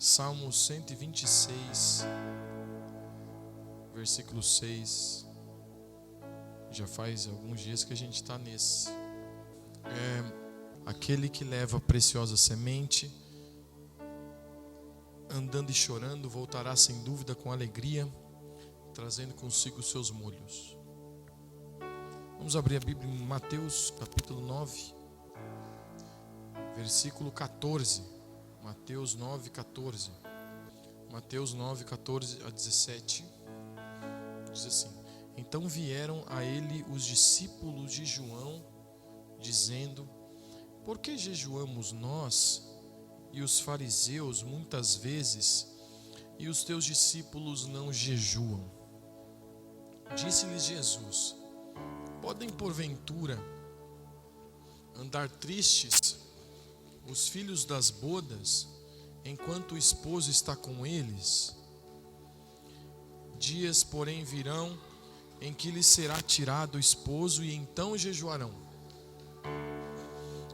Salmo 126, versículo 6. Já faz alguns dias que a gente está nesse. Aquele que leva a preciosa semente, andando e chorando, voltará sem dúvida com alegria, trazendo consigo os seus molhos. Vamos abrir a Bíblia em Mateus capítulo 9, versículo 14. Mateus 9, 14. Mateus 9, 14 a 17. Diz assim: Então vieram a ele os discípulos de João, dizendo: Por que jejuamos nós e os fariseus muitas vezes, e os teus discípulos não jejuam? Disse-lhes Jesus: Podem porventura andar tristes os filhos das bodas, enquanto o esposo está com eles? Dias, porém, virão em que lhes será tirado o esposo, e então jejuarão.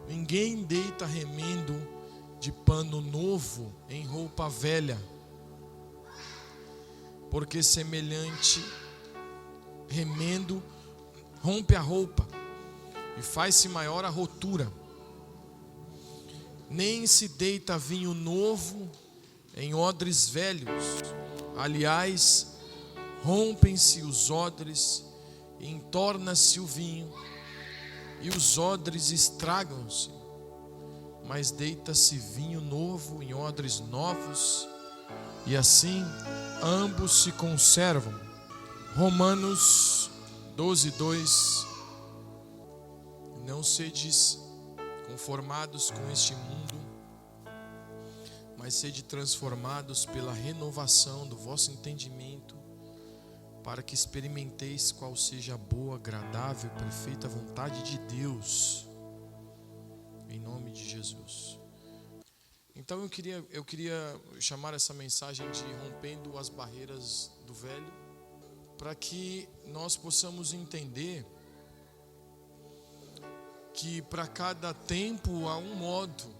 Ninguém deita remendo de pano novo em roupa velha, porque semelhante remendo rompe a roupa e faz-se maior a rotura. Nem se deita vinho novo em odres velhos. Aliás, rompem-se os odres e entorna-se o vinho, e os odres estragam-se. Mas deita-se vinho novo em odres novos, e assim ambos se conservam. Romanos 12, 2. Não sedes conformados com este mundo, mas sede transformados pela renovação do vosso entendimento, para que experimenteis qual seja a boa, agradável e perfeita vontade de Deus, em nome de Jesus. Então eu queria chamar essa mensagem de rompendo as barreiras do velho, para que nós possamos entender que para cada tempo há um modo,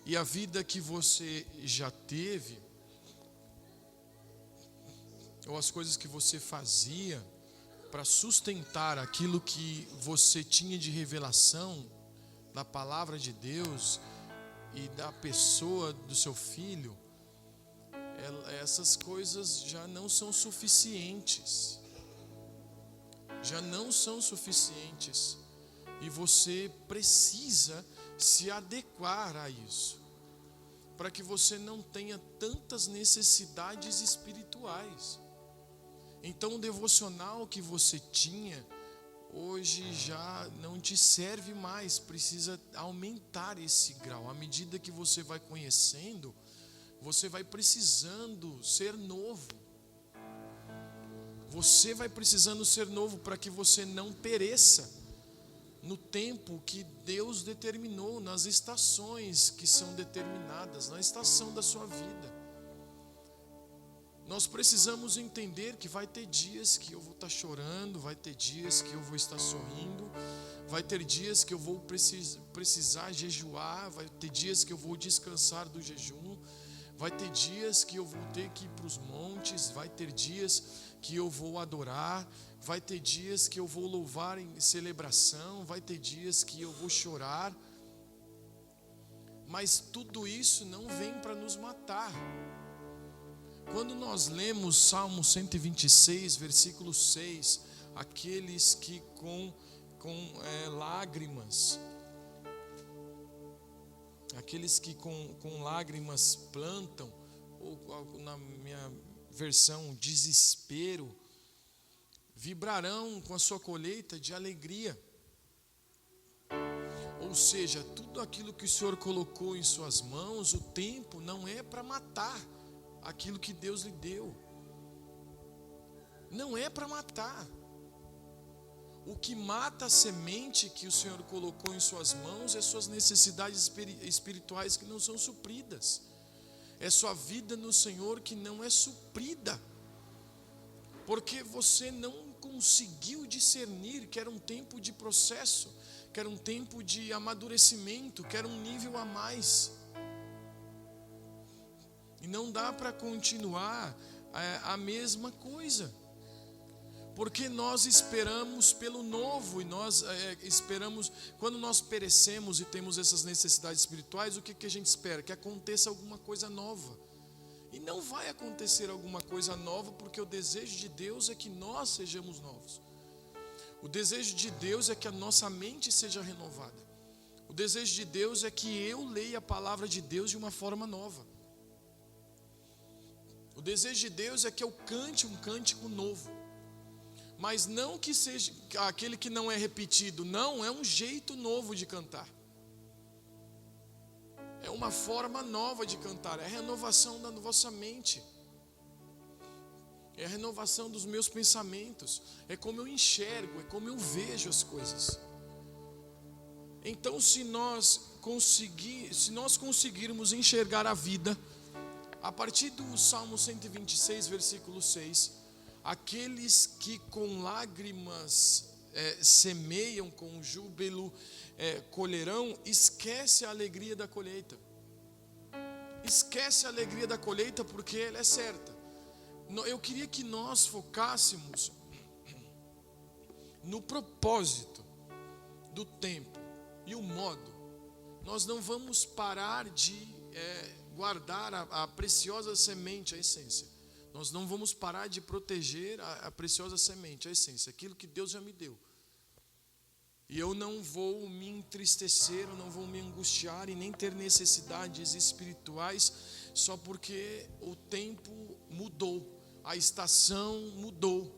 e a vida que você já teve, ou as coisas que você fazia para sustentar aquilo que você tinha de revelação da palavra de Deus e da pessoa do seu filho, essas coisas já não são suficientes. Já não são suficientes. E você precisa se adequar a isso, para que você não tenha tantas necessidades espirituais. Então o devocional que você tinha, hoje já não te serve mais, precisa aumentar esse grau. À medida que você vai conhecendo, você vai precisando ser novo. Você vai precisando ser novo para que você não pereça no tempo que Deus determinou, nas estações que são determinadas, na estação da sua vida. Nós precisamos entender que vai ter dias que eu vou estar chorando, vai ter dias que eu vou estar sorrindo, vai ter dias que eu vou precisar jejuar, vai ter dias que eu vou descansar do jejum, vai ter dias que eu vou ter que ir para os montes, vai ter dias que eu vou adorar, vai ter dias que eu vou louvar em celebração, vai ter dias que eu vou chorar. Mas tudo isso não vem para nos matar. Quando nós lemos Salmo 126, versículo 6, aqueles que com lágrimas, aqueles que com lágrimas plantam, ou na minha versão, desespero, vibrarão com a sua colheita de alegria. Ou seja, tudo aquilo que o Senhor colocou em suas mãos, o tempo não é para matar aquilo que Deus lhe deu. Não é para matar. O que mata a semente que o Senhor colocou em suas mãos é suas necessidades espirituais que não são supridas. É sua vida no Senhor que não é suprida. Porque você não conseguiu discernir que era um tempo de processo, que era um tempo de amadurecimento, que era um nível a mais. E não dá para continuar a mesma coisa. Porque nós esperamos pelo novo e nós esperamos, quando nós perecemos e temos essas necessidades espirituais, o que a gente espera? Que aconteça alguma coisa nova. E não vai acontecer alguma coisa nova, porque o desejo de Deus é que nós sejamos novos. O desejo de Deus é que a nossa mente seja renovada. O desejo de Deus é que eu leia a palavra de Deus de uma forma nova. O desejo de Deus é que eu cante um cântico novo. Mas não que seja aquele que não é repetido, não, é um jeito novo de cantar. É uma forma nova de cantar, é a renovação da vossa mente. É a renovação dos meus pensamentos, é como eu enxergo, é como eu vejo as coisas. Então, se nós conseguirmos enxergar a vida, a partir do Salmo 126, versículo 6, aqueles que com lágrimas semeiam, com júbilo colherão, esquece a alegria da colheita. Esquece a alegria da colheita porque ela é certa. Eu queria que nós focássemos no propósito do tempo e o modo. Nós não vamos parar de guardar a preciosa semente, a essência. Nós não vamos parar de proteger a preciosa semente, a essência, aquilo que Deus já me deu. E eu não vou me entristecer, eu não vou me angustiar e nem ter necessidades espirituais só porque o tempo mudou, a estação mudou.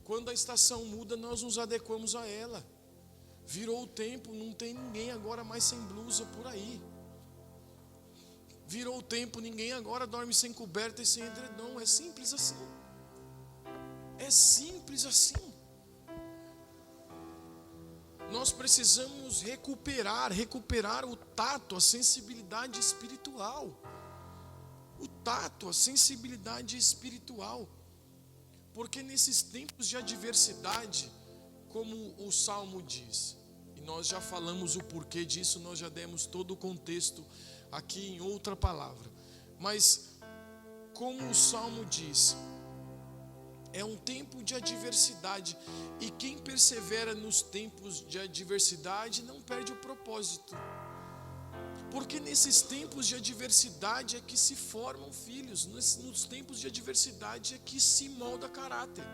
Quando a estação muda, nós nos adequamos a ela. Virou o tempo, não tem ninguém agora mais sem blusa por aí. Virou o tempo, ninguém agora dorme sem coberta e sem edredom. É simples assim. É simples assim. Nós precisamos recuperar o tato, a sensibilidade espiritual. O tato, a sensibilidade espiritual. Porque nesses tempos de adversidade, como o Salmo diz, e nós já falamos o porquê disso, nós já demos todo o contexto aqui em outra palavra, mas como o Salmo diz, é um tempo de adversidade, e quem persevera nos tempos de adversidade não perde o propósito, porque nesses tempos de adversidade é que se formam filhos, nos tempos de adversidade é que se molda caráter,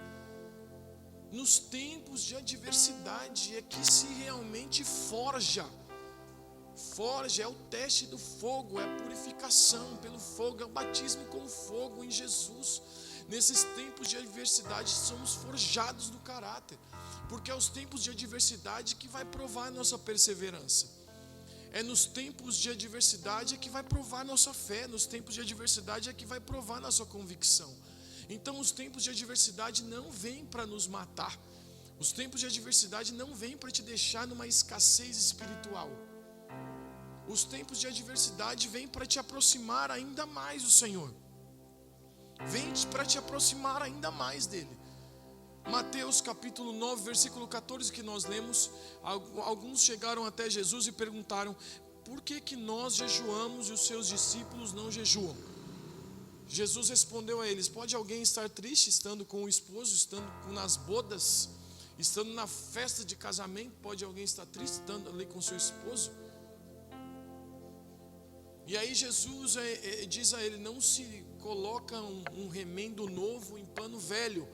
nos tempos de adversidade é que se realmente forja, é o teste do fogo, é a purificação pelo fogo, é o batismo com fogo em Jesus. Nesses tempos de adversidade somos forjados do caráter, porque é os tempos de adversidade que vai provar a nossa perseverança. É nos tempos de adversidade é que vai provar a nossa fé, nos tempos de adversidade é que vai provar a nossa convicção. Então os tempos de adversidade não vêm para nos matar, os tempos de adversidade não vêm para te deixar numa escassez espiritual. Os tempos de adversidade vêm para te aproximar ainda mais do Senhor. Vem para te aproximar ainda mais dele. Mateus capítulo 9, versículo 14 que nós lemos, alguns chegaram até Jesus e perguntaram: por que nós jejuamos e os seus discípulos não jejuam? Jesus respondeu a eles: pode alguém estar triste estando com o esposo, estando nas bodas, estando na festa de casamento? Pode alguém estar triste estando ali com seu esposo? E aí Jesus diz a ele: não se coloca um remendo novo em pano velho,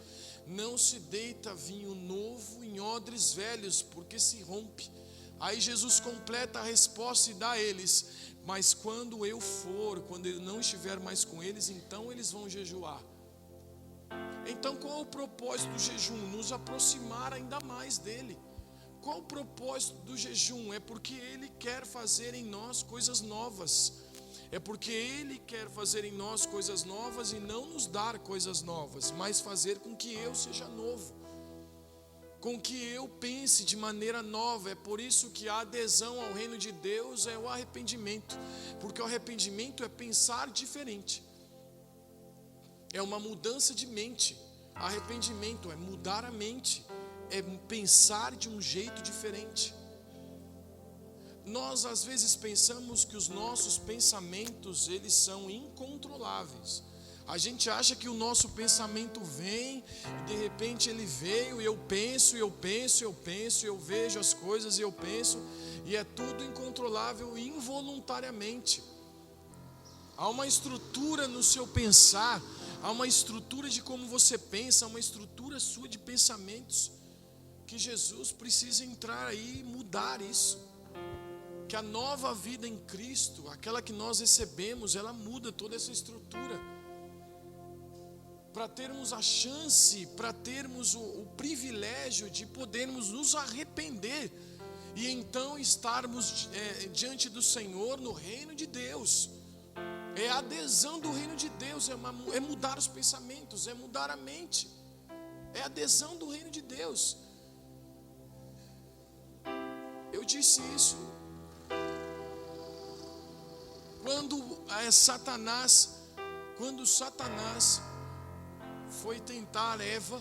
não se deita vinho novo em odres velhos, porque se rompe. Aí Jesus completa a resposta e dá a eles: mas quando eu for, quando ele não estiver mais com eles, então eles vão jejuar. Então qual é o propósito do jejum? Nos aproximar ainda mais dele. Qual o propósito do jejum? É porque Ele quer fazer em nós coisas novas. É porque Ele quer fazer em nós coisas novas e não nos dar coisas novas, mas fazer com que eu seja novo, com que eu pense de maneira nova. É por isso que a adesão ao reino de Deus é o arrependimento, porque o arrependimento é pensar diferente, é uma mudança de mente. Arrependimento é mudar a mente, é pensar de um jeito diferente. Nós às vezes pensamos que os nossos pensamentos, eles são incontroláveis. A gente acha que o nosso pensamento vem e de repente ele veio e eu penso, eu vejo as coisas e eu penso, e é tudo incontrolável involuntariamente. Há uma estrutura no seu pensar, há uma estrutura de como você pensa, há uma estrutura sua de pensamentos que Jesus precisa entrar aí e mudar isso. Que a nova vida em Cristo, aquela que nós recebemos, ela muda toda essa estrutura. Para termos a chance, para termos o privilégio de podermos nos arrepender e então estarmos diante do Senhor no reino de Deus. É a adesão do reino de Deus, é mudar os pensamentos, é mudar a mente, é a adesão do reino de Deus. Eu disse isso quando Satanás foi tentar Eva,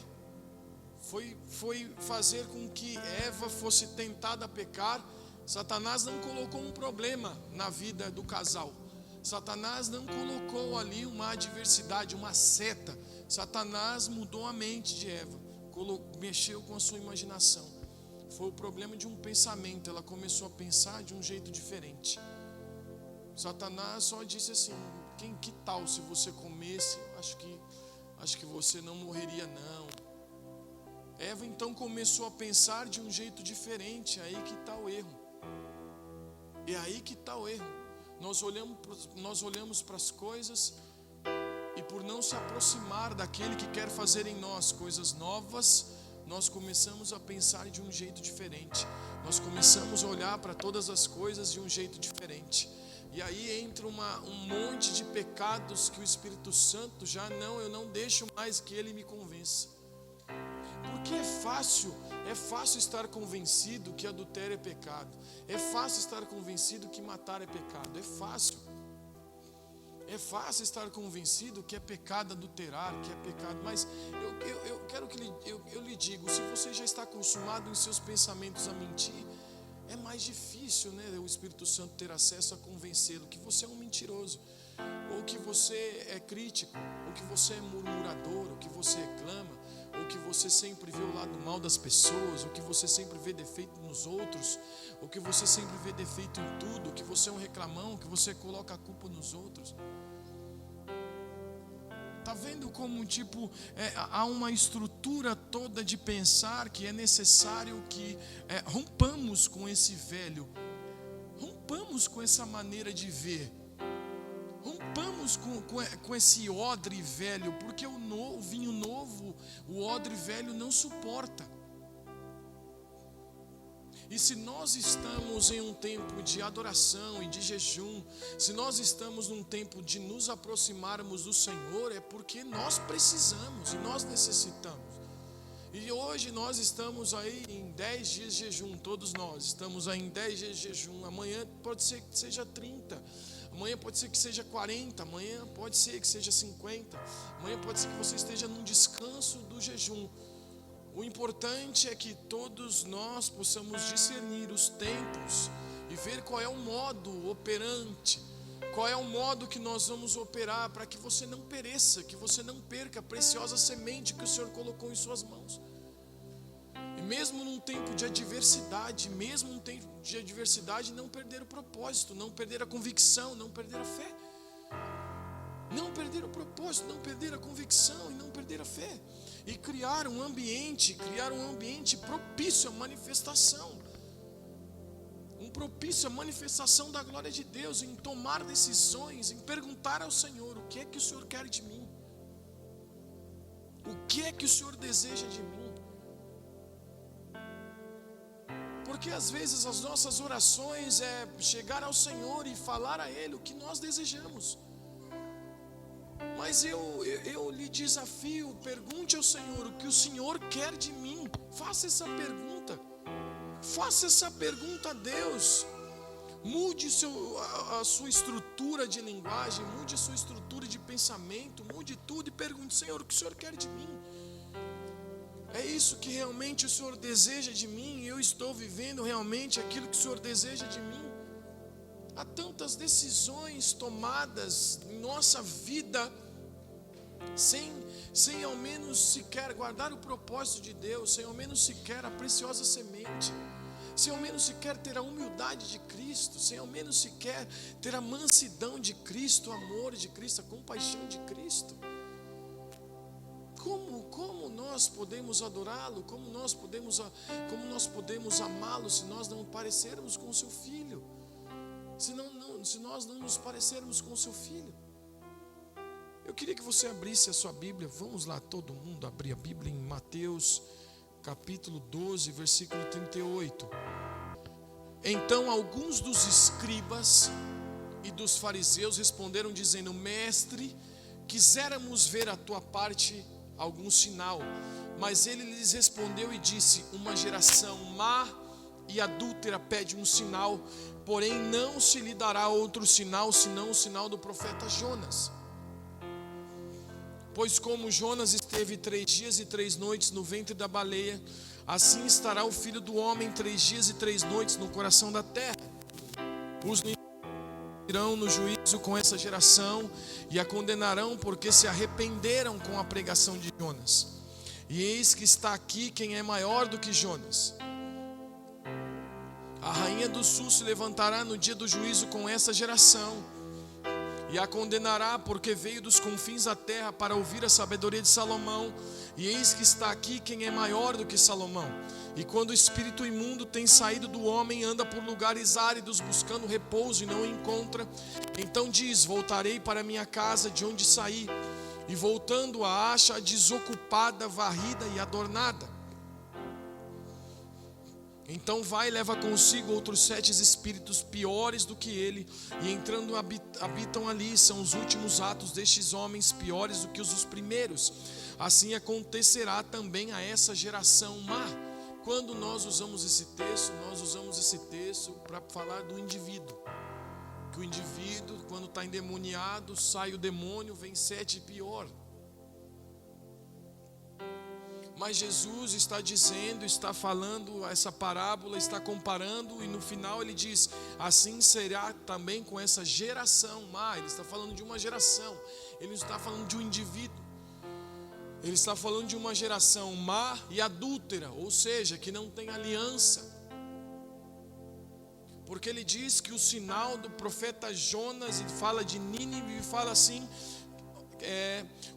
foi fazer com que Eva fosse tentada a pecar. Satanás não colocou um problema na vida do casal. Satanás não colocou ali uma adversidade, uma seta. Satanás mudou a mente de Eva, mexeu com a sua imaginação. Foi o problema de um pensamento. Ela começou a pensar de um jeito diferente. Satanás só disse assim: que tal se você comesse? Acho que você não morreria não. Eva então começou a pensar de um jeito diferente. Aí que está o erro. É aí que está o erro. Nós olhamos para as coisas e por não se aproximar daquele que quer fazer em nós coisas novas, nós começamos a pensar de um jeito diferente. Nós começamos a olhar para todas as coisas de um jeito diferente. E aí entra um monte de pecados que o Espírito Santo eu não deixo mais que ele me convença. Porque é fácil estar convencido que adultério é pecado. É fácil estar convencido que matar é pecado. É fácil estar convencido que é pecado adulterar, que é pecado. Mas eu quero que eu lhe digo, se você já está acostumado em seus pensamentos a mentir, é mais difícil, né, o Espírito Santo ter acesso a convencê-lo que você é um mentiroso, ou que você é crítico, ou que você é murmurador, ou que você reclama, ou que você sempre vê o lado mal das pessoas, ou que você sempre vê defeito nos outros, ou que você sempre vê defeito em tudo, ou que você é um reclamão, que você coloca a culpa nos outros. Está vendo como há uma estrutura toda de pensar que é necessário que rompamos com esse velho, rompamos com essa maneira de ver, rompamos com esse odre velho, porque o vinho novo, o odre velho não suporta. E se nós estamos em um tempo de adoração e de jejum, se nós estamos num tempo de nos aproximarmos do Senhor, é porque nós precisamos e nós necessitamos. E hoje nós estamos aí em 10 dias de jejum, todos nós estamos aí em 10 dias de jejum. Amanhã pode ser que seja 30, amanhã pode ser que seja 40, amanhã pode ser que seja 50, amanhã pode ser que você esteja num descanso do jejum. O importante é que todos nós possamos discernir os tempos e ver qual é o modo operante, qual é o modo que nós vamos operar para que você não pereça, que você não perca a preciosa semente que o Senhor colocou em suas mãos. E mesmo num tempo de adversidade, não perder o propósito, não perder a convicção, não perder a fé. Não perder o propósito, não perder a convicção e não perder a fé. E criar um ambiente propício à manifestação. Propício à manifestação da glória de Deus, em tomar decisões, em perguntar ao Senhor: o que é que o Senhor quer de mim? O que é que o Senhor deseja de mim? Porque às vezes as nossas orações é chegar ao Senhor e falar a Ele o que nós desejamos. Mas eu lhe desafio, pergunte ao Senhor o que o Senhor quer de mim. Faça essa pergunta. Faça essa pergunta a Deus. Mude a sua estrutura de linguagem, mude a sua estrutura de pensamento, mude tudo e pergunte: Senhor, o que o Senhor quer de mim? É isso que realmente o Senhor deseja de mim? Eu estou vivendo realmente aquilo que o Senhor deseja de mim? Há tantas decisões tomadas em nossa vida sem ao menos sequer guardar o propósito de Deus, sem ao menos sequer a preciosa semente, sem ao menos sequer ter a humildade de Cristo, sem ao menos sequer ter a mansidão de Cristo, o amor de Cristo, a compaixão de Cristo. Como nós podemos adorá-lo? Como nós podemos amá-lo se nós não parecermos com o seu Filho? Se nós não nos parecermos com o seu Filho? Eu queria que você abrisse a sua Bíblia. Vamos lá, todo mundo abrir a Bíblia em Mateus capítulo 12, versículo 38. Então alguns dos escribas e dos fariseus responderam dizendo: Mestre, quiséramos ver a tua parte algum sinal. Mas ele lhes respondeu e disse: Uma geração má e adúltera pede um sinal, porém não se lhe dará outro sinal senão o sinal do profeta Jonas. Pois como Jonas esteve 3 dias e 3 noites no ventre da baleia, assim estará o Filho do Homem 3 dias e 3 noites no coração da terra. Os irão no juízo com essa geração e a condenarão, porque se arrependeram com a pregação de Jonas. E eis que está aqui quem é maior do que Jonas. A rainha do sul se levantará no dia do juízo com essa geração e a condenará, porque veio dos confins da terra para ouvir a sabedoria de Salomão. E eis que está aqui quem é maior do que Salomão. E quando o espírito imundo tem saído do homem, anda por lugares áridos buscando repouso e não o encontra. Então diz: voltarei para minha casa de onde saí. E voltando a acha desocupada, varrida e adornada. Então vai e leva consigo outros 7 espíritos piores do que ele, e entrando habitam ali. São os últimos atos destes homens piores do que os primeiros. Assim acontecerá também a essa geração má. Quando nós usamos esse texto para falar do indivíduo. Que o indivíduo, quando está endemoniado, sai o demônio, vem 7 pior. Mas Jesus está dizendo, está falando essa parábola, está comparando, e no final ele diz: assim será também com essa geração má. Ele está falando de uma geração, ele não está falando de um indivíduo. Ele está falando de uma geração má e adúltera, ou seja, que não tem aliança. Porque ele diz que o sinal do profeta Jonas, ele fala de Nínive e fala assim: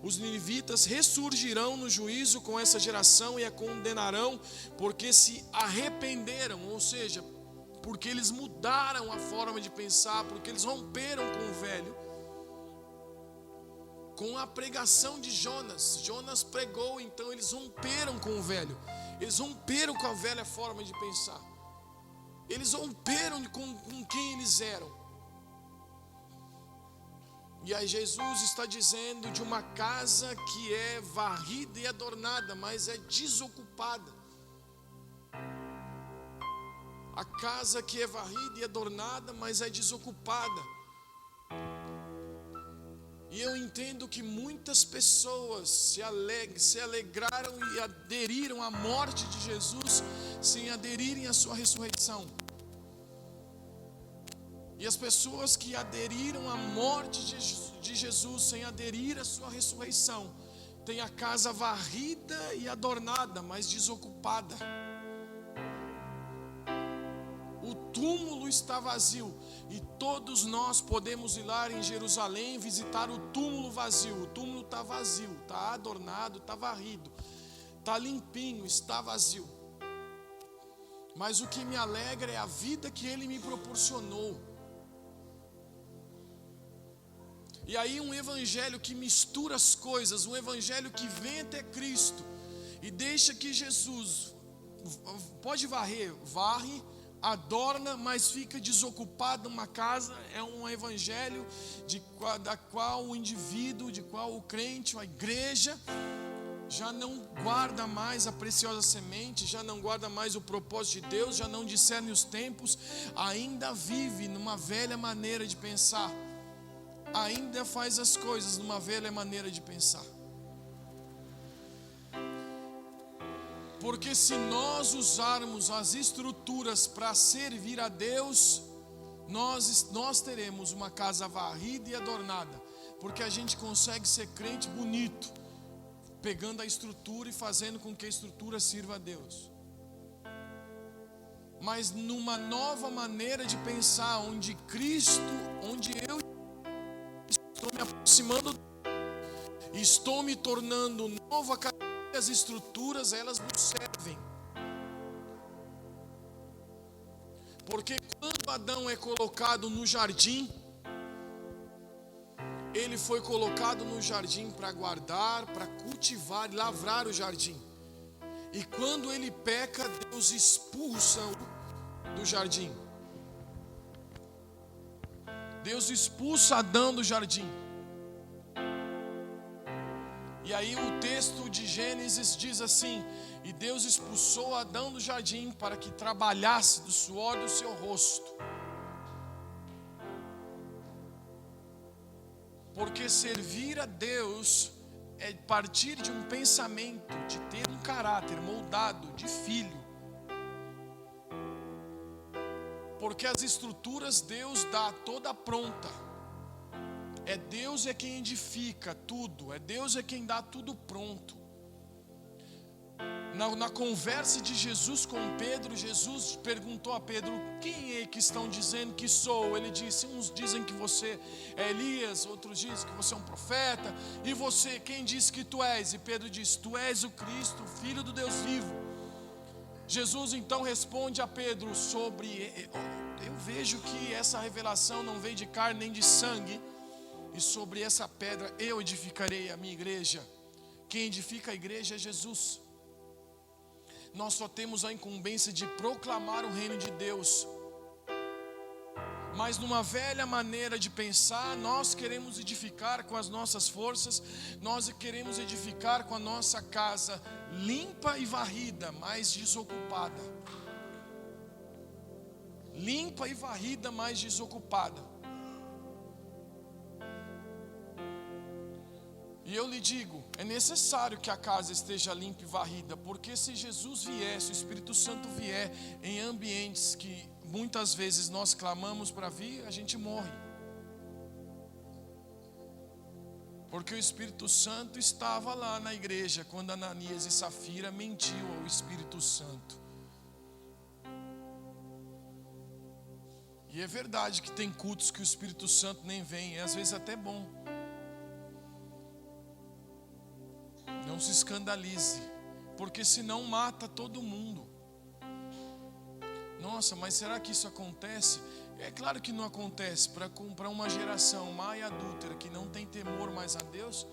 os ninivitas ressurgirão no juízo com essa geração e a condenarão, porque se arrependeram, ou seja, porque eles mudaram a forma de pensar, porque eles romperam com o velho, com a pregação de Jonas. Jonas pregou, então eles romperam com o velho, eles romperam com a velha forma de pensar, eles romperam com quem eles eram. E aí Jesus está dizendo de uma casa que é varrida e adornada, mas é desocupada. A casa que é varrida e adornada, mas é desocupada. E eu entendo que muitas pessoas se alegraram e aderiram à morte de Jesus sem aderirem à sua ressurreição. E as pessoas que aderiram à morte de Jesus sem aderir à sua ressurreição, têm a casa varrida e adornada, mas desocupada. O túmulo está vazio, e todos nós podemos ir lá em Jerusalém visitar o túmulo vazio. O túmulo está vazio, está adornado, está varrido, está limpinho, está vazio. Mas o que me alegra é a vida que Ele me proporcionou. E aí um evangelho que mistura as coisas, um evangelho que vem até Cristo e deixa que Jesus pode varrer, varre, adorna, mas fica desocupado uma casa. É um evangelho da qual o indivíduo, de qual o crente, a igreja, já não guarda mais a preciosa semente, já não guarda mais o propósito de Deus, já não discerne os tempos, ainda vive numa velha maneira de pensar, ainda faz as coisas numa velha maneira de pensar. Porque se nós usarmos as estruturas para servir a Deus, nós teremos uma casa varrida e adornada, porque a gente consegue ser crente bonito, pegando a estrutura e fazendo com que a estrutura sirva a Deus. Mas numa nova maneira de pensar, onde eu estou me aproximando, estou me tornando novo a cada dia, as estruturas elas nos servem. Porque quando Adão é colocado no jardim, ele foi colocado no jardim para guardar, para cultivar e lavrar o jardim. E quando ele peca, Deus expulsa-o do jardim. Deus expulsa Adão do jardim. E aí o texto de Gênesis diz assim: e Deus expulsou Adão do jardim para que trabalhasse do suor do seu rosto. Porque servir a Deus é partir de um pensamento, de ter um caráter moldado de filho. Porque as estruturas Deus dá toda pronta. Deus é quem edifica tudo, Deus é quem dá tudo pronto. Na conversa de Jesus com Pedro, Jesus perguntou a Pedro: quem é que estão dizendo que sou? Ele disse: uns dizem que você é Elias, outros dizem que você é um profeta. E você, quem diz que tu és? E Pedro disse: tu és o Cristo, Filho do Deus vivo. Jesus então responde a Pedro eu vejo que essa revelação não veio de carne nem de sangue, e sobre essa pedra eu edificarei a minha igreja. Quem edifica a igreja é Jesus. Nós só temos a incumbência de proclamar o reino de Deus. Mas numa velha maneira de pensar, nós queremos edificar com as nossas forças, nós queremos edificar com a nossa casa limpa e varrida, mas desocupada. Limpa e varrida, mas desocupada. E eu lhe digo, é necessário que a casa esteja limpa e varrida, porque se Jesus vier, se o Espírito Santo vier em ambientes que muitas vezes nós clamamos para vir, a gente morre. Porque o Espírito Santo estava lá na igreja quando Ananias e Safira mentiu ao Espírito Santo. E é verdade que tem cultos que o Espírito Santo nem vem, é às vezes até bom. Não se escandalize, porque senão mata todo mundo. Nossa, mas será que isso acontece? É claro que não acontece. Para uma geração má e adúltera que não tem temor mais a Deus,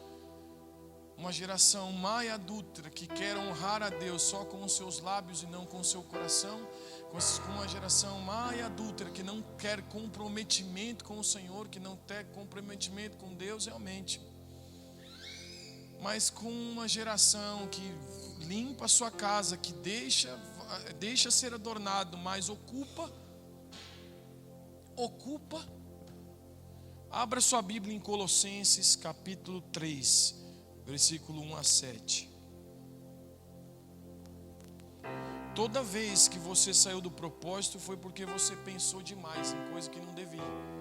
uma geração má e adúltera que quer honrar a Deus só com os seus lábios e não com o seu coração, com uma geração má e adúltera que não quer comprometimento com o Senhor, que não tem comprometimento com Deus realmente. Mas com uma geração que limpa a sua casa, que deixa ser adornado, mas ocupa. Abra sua Bíblia em Colossenses capítulo 3, versículo 1 a 7. Toda vez que você saiu do propósito foi porque você pensou demais em coisa que não devia.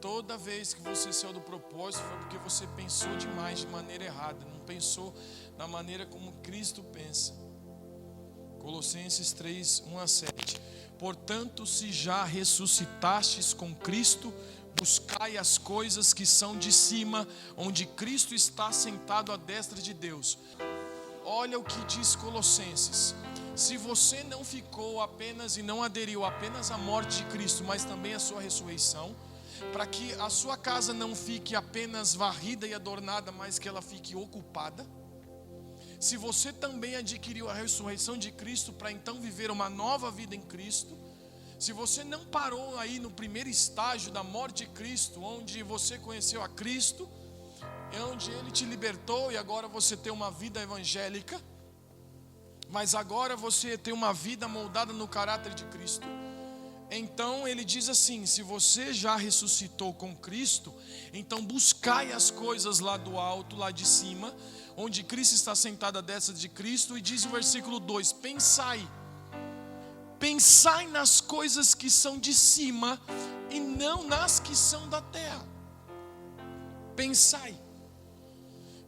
Toda vez que você saiu do propósito foi porque você pensou demais de maneira errada, não pensou da maneira como Cristo pensa. Colossenses 3, 1 a 7. Portanto, se já ressuscitastes com Cristo, buscai as coisas que são de cima, onde Cristo está sentado à destra de Deus. Olha o que diz Colossenses. Se você não ficou apenas e não aderiu apenas à morte de Cristo, mas também à sua ressurreição, para que a sua casa não fique apenas varrida e adornada, mas que ela fique ocupada. Se você também adquiriu a ressurreição de Cristo para então viver uma nova vida em Cristo, se você não parou aí no primeiro estágio da morte de Cristo, onde você conheceu a Cristo, onde Ele te libertou e agora você tem uma vida evangélica, mas agora você tem uma vida moldada no caráter de Cristo. Então ele diz assim: se você já ressuscitou com Cristo, então buscai as coisas lá do alto, lá de cima, onde Cristo está sentado à destra de Cristo. E diz o versículo 2: pensai. Pensai nas coisas que são de cima e não nas que são da terra. Pensai,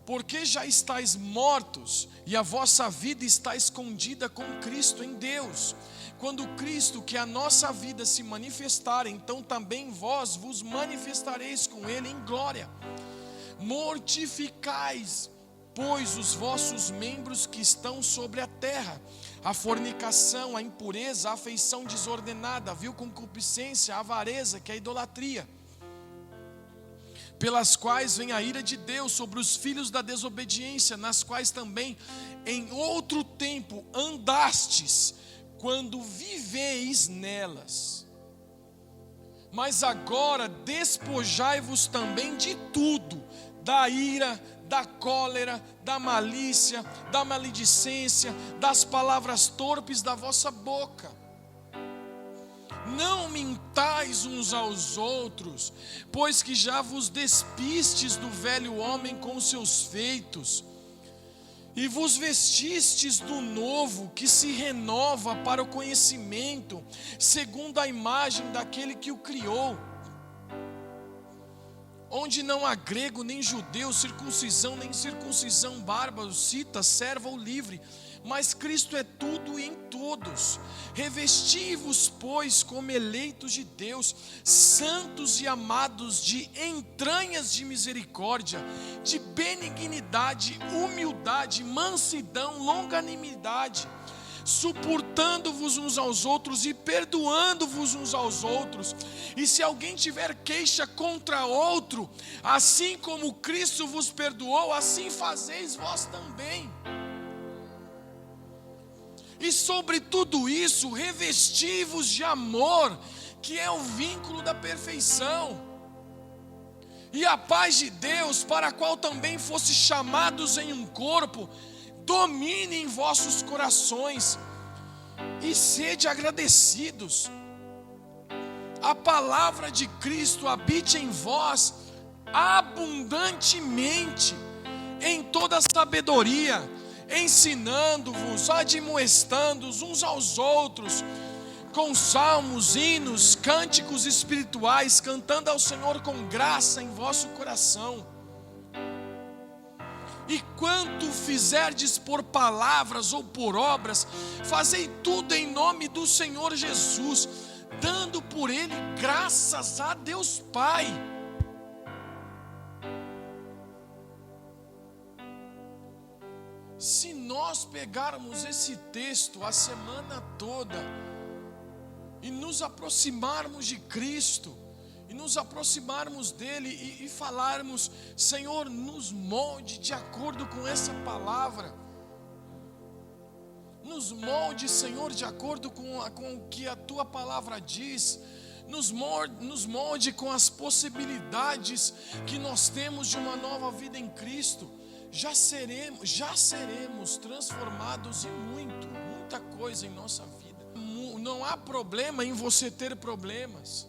porque já estáis mortos e a vossa vida está escondida com Cristo em Deus. Quando Cristo, que é a nossa vida, se manifestar, então também vós vos manifestareis com Ele em glória. Mortificais, pois, os vossos membros que estão sobre a terra: a fornicação, a impureza, a afeição desordenada, a vil concupiscência, a avareza, que é a idolatria, pelas quais vem a ira de Deus sobre os filhos da desobediência, nas quais também em outro tempo andastes, quando viveis nelas. Mas agora despojai-vos também de tudo: da ira, da cólera, da malícia, da maledicência, das palavras torpes da vossa boca. Não mintais uns aos outros, pois que já vos despistes do velho homem com seus feitos, e vos vestistes do novo, que se renova para o conhecimento, segundo a imagem daquele que o criou, onde não há grego nem judeu, circuncisão nem incircuncisão, bárbaro, cita, servo ou livre, mas Cristo é tudo e em todos. Revesti-vos, pois, como eleitos de Deus, santos e amados, de entranhas de misericórdia, de benignidade, humildade, mansidão, longanimidade, suportando-vos uns aos outros e perdoando-vos uns aos outros. E se alguém tiver queixa contra outro, assim como Cristo vos perdoou, assim fazeis vós também. E sobre tudo isso, revesti-vos de amor, que é o vínculo da perfeição. E a paz de Deus, para a qual também fosse chamados em um corpo, domine em vossos corações, e sede agradecidos. A palavra de Cristo habite em vós abundantemente, em toda sabedoria, ensinando-vos, admoestando-os uns aos outros, com salmos, hinos, cânticos espirituais, cantando ao Senhor com graça em vosso coração. E quanto fizerdes por palavras ou por obras, fazei tudo em nome do Senhor Jesus, dando por Ele graças a Deus Pai. Se nós pegarmos esse texto a semana toda e nos aproximarmos de Cristo, e nos aproximarmos dele e falarmos: Senhor, nos molde de acordo com essa palavra, nos molde, Senhor, de acordo com o que a tua palavra diz, nos molde com as possibilidades que nós temos de uma nova vida em Cristo. Já seremos transformados em muita coisa em nossa vida. Não há problema em você ter problemas.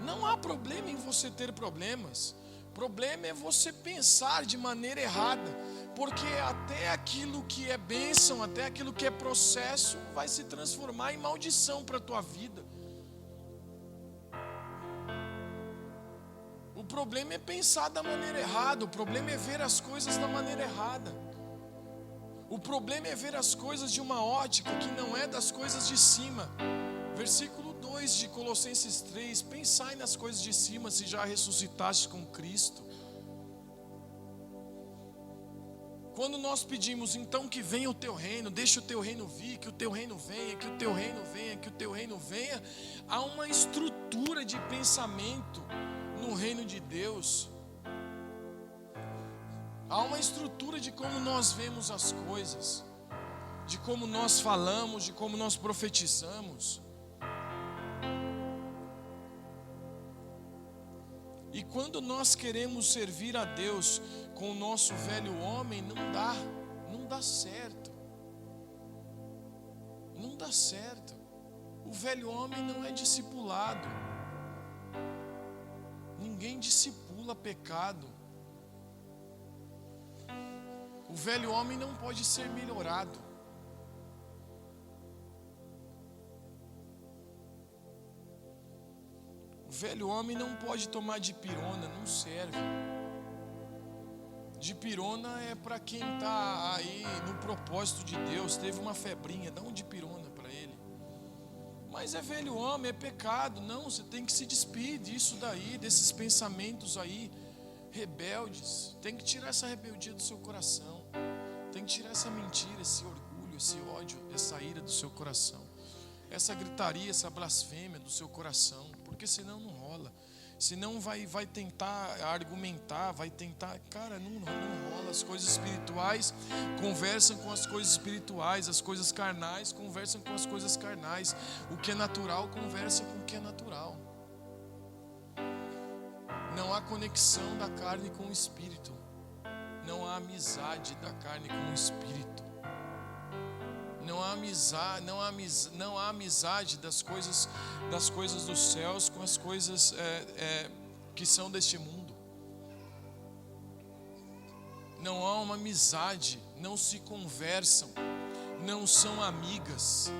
Não há problema em você ter problemas. Problema é você pensar de maneira errada, porque até aquilo que é bênção, até aquilo que é processo, vai se transformar em maldição para a tua vida. O problema é pensar da maneira errada, o problema é ver as coisas da maneira errada. O problema é ver as coisas de uma ótica que não é das coisas de cima. Versículo 2 de Colossenses 3: pensai nas coisas de cima, se já ressuscitaste com Cristo. Quando nós pedimos então que venha o teu reino, deixa o teu reino vir, que o teu reino venha, que o teu reino venha, que o teu reino venha, há uma estrutura de pensamento no reino de Deus. Há uma estrutura de como nós vemos as coisas, de como nós falamos, de como nós profetizamos. E quando nós queremos servir a Deus com o nosso velho homem, não dá certo. Não dá certo. O velho homem não é discipulado. Ninguém discipula pecado. O velho homem não pode ser melhorado. velho homem não pode tomar dipirona, não serve. Dipirona é para quem está aí no propósito de Deus, teve uma febrinha, dá um dipirona para ele. Mas é velho homem, é pecado. Não, você tem que se despir disso daí, desses pensamentos aí rebeldes. Tem que tirar essa rebeldia do seu coração. Tem que tirar essa mentira, esse orgulho, esse ódio, essa ira do seu coração. Essa gritaria, essa blasfêmia do seu coração, porque senão não rola. Senão vai tentar argumentar, vai tentar... Cara, não rola. As coisas espirituais conversam com as coisas espirituais, as coisas carnais conversam com as coisas carnais. O que é natural conversa com o que é natural. Não há conexão da carne com o espírito. Não há amizade da carne com o espírito. Não há amizade das coisas dos céus com as coisas que são deste mundo. Não há uma amizade, não se conversam, não são amigas.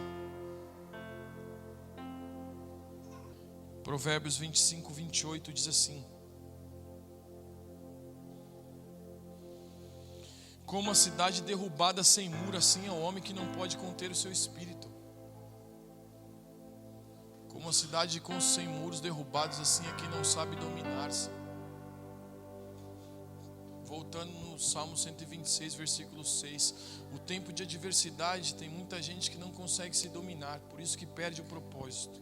Provérbios 25, 28 diz assim: como a cidade derrubada sem muro, assim é o homem que não pode conter o seu espírito. Como a cidade sem muros derrubados, assim é quem não sabe dominar-se. Voltando no Salmo 126, versículo 6. O tempo de adversidade tem muita gente que não consegue se dominar, por isso que perde o propósito.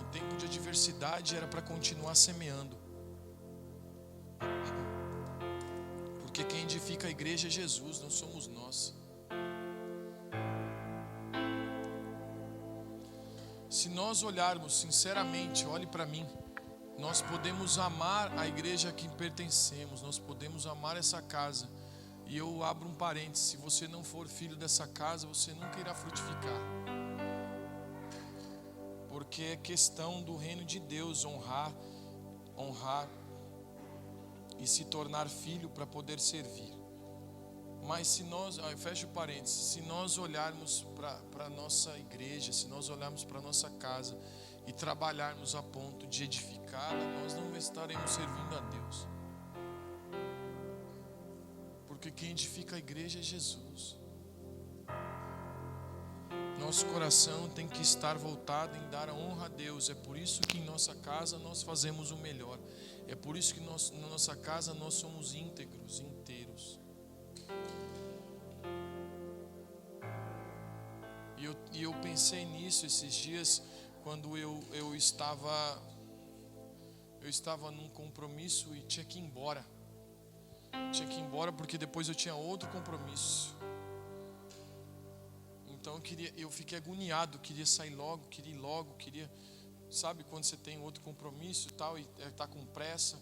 O tempo de adversidade era para continuar semeando. Porque quem edifica a igreja é Jesus, não somos nós. Se nós olharmos sinceramente, olhe para mim, nós podemos amar a igreja a quem pertencemos, nós podemos amar essa casa. E eu abro um parênteses: se você não for filho dessa casa, você nunca irá frutificar. Porque é questão do reino de Deus honrar e se tornar filho para poder servir. Mas se nós, fecha o parênteses, se nós olharmos para a nossa igreja, se nós olharmos para a nossa casa e trabalharmos a ponto de edificá-la, nós não estaremos servindo a Deus. Porque quem edifica a igreja é Jesus. Nosso coração tem que estar voltado em dar a honra a Deus. É por isso que em nossa casa nós fazemos o melhor. É por isso que na nossa casa nós somos íntegros, inteiros. E eu pensei nisso esses dias, quando eu estava num compromisso e tinha que ir embora. Tinha que ir embora porque depois eu tinha outro compromisso. Então eu fiquei agoniado, queria sair logo, queria ir logo, sabe quando você tem outro compromisso e tal, e está com pressa.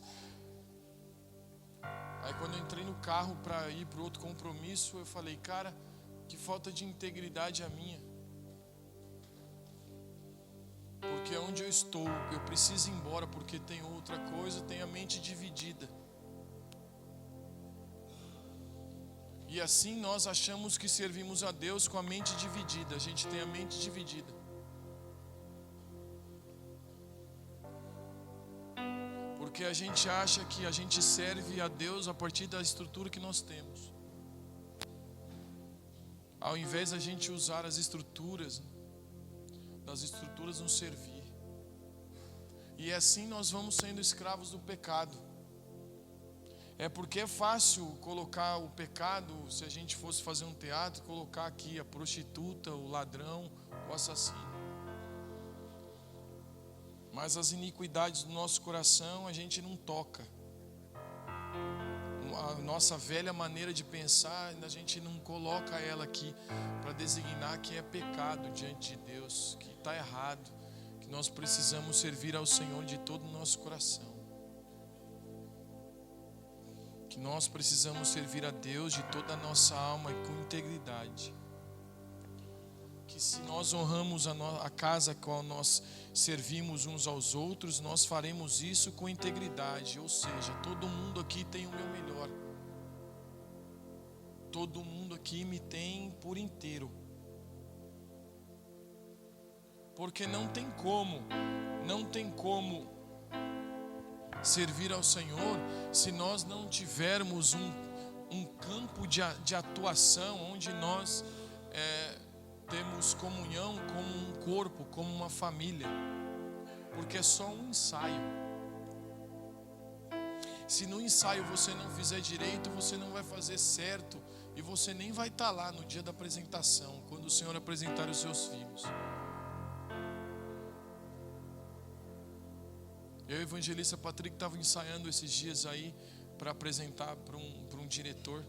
Aí quando eu entrei no carro para ir para o outro compromisso, eu falei, cara, que falta de integridade a minha. Porque onde eu estou, eu preciso ir embora porque tem outra coisa, tem a mente dividida. E assim nós achamos que servimos a Deus com a mente dividida. A gente tem a mente dividida. Porque a gente acha que a gente serve a Deus a partir da estrutura que nós temos. Ao invés da gente usar as estruturas, das estruturas nos servir. E assim nós vamos sendo escravos do pecado. É porque é fácil colocar o pecado, se a gente fosse fazer um teatro, colocar aqui a prostituta, o ladrão, o assassino. Mas as iniquidades do nosso coração a gente não toca. A nossa velha maneira de pensar, a gente não coloca ela aqui para designar que é pecado diante de Deus, que está errado, que nós precisamos servir ao Senhor de todo o nosso coração. Que nós precisamos servir a Deus de toda a nossa alma e com integridade. Que se nós honramos a casa a qual nós servimos uns aos outros, nós faremos isso com integridade. Ou seja, todo mundo aqui tem o meu melhor. Todo mundo aqui me tem por inteiro. Porque não tem como servir ao Senhor se nós não tivermos um campo de atuação onde nós temos comunhão como um corpo, como uma família. Porque é só um ensaio. Se no ensaio você não fizer direito, você não vai fazer certo, e você nem vai estar lá no dia da apresentação, quando o Senhor apresentar os seus filhos. Eu e o evangelista Patrick estava ensaiando esses dias aí para apresentar para um diretor.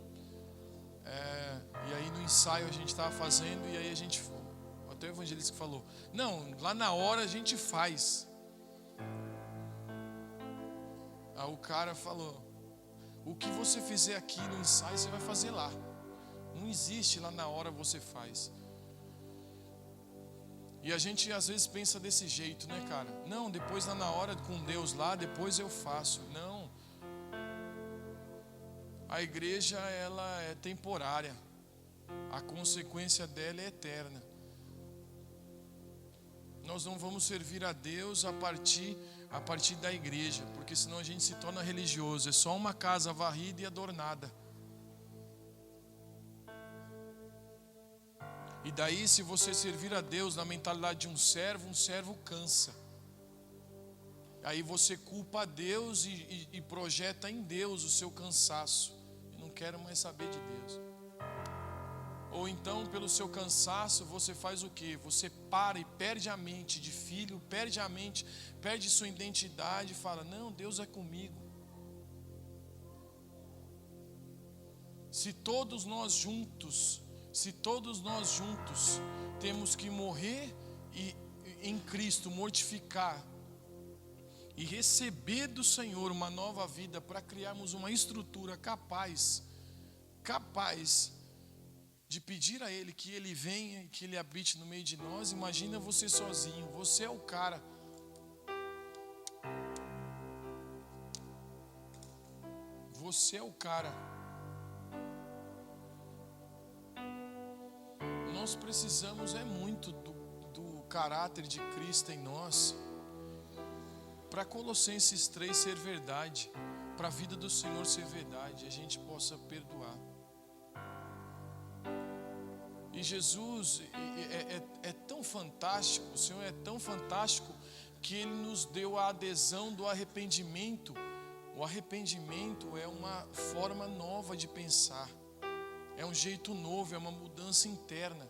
E aí no ensaio a gente estava fazendo, e aí até o evangelista que falou: não, lá na hora a gente faz. Aí o cara falou: o que você fizer aqui no ensaio, você vai fazer lá. Não existe lá na hora você faz. E a gente às vezes pensa desse jeito, né, cara? Não, depois lá na hora com Deus lá, depois eu faço. Não. A igreja, ela é temporária. A consequência dela é eterna. Nós não vamos servir a Deus a partir da igreja, porque senão a gente se torna religioso. É só uma casa varrida e adornada. E daí, se você servir a Deus na mentalidade de um servo cansa. Aí você culpa a Deus e projeta em Deus o seu cansaço. Eu não quero mais saber de Deus. Ou então, pelo seu cansaço, você faz o quê? Você para e perde a mente de filho, perde a mente, perde sua identidade e fala: não, Deus é comigo. Se todos nós juntos temos que morrer e em Cristo, mortificar e receber do Senhor uma nova vida para criarmos uma estrutura capaz de pedir a Ele que Ele venha e que Ele habite no meio de nós. Imagina você sozinho, você é o cara. Você é o cara. Nós precisamos muito do caráter de Cristo em nós, para Colossenses 3 ser verdade, para a vida do Senhor ser verdade, a gente possa perdoar. E Jesus é tão fantástico, o Senhor é tão fantástico, que Ele nos deu a adesão do arrependimento. O arrependimento é uma forma nova de pensar, é um jeito novo, é uma mudança interna.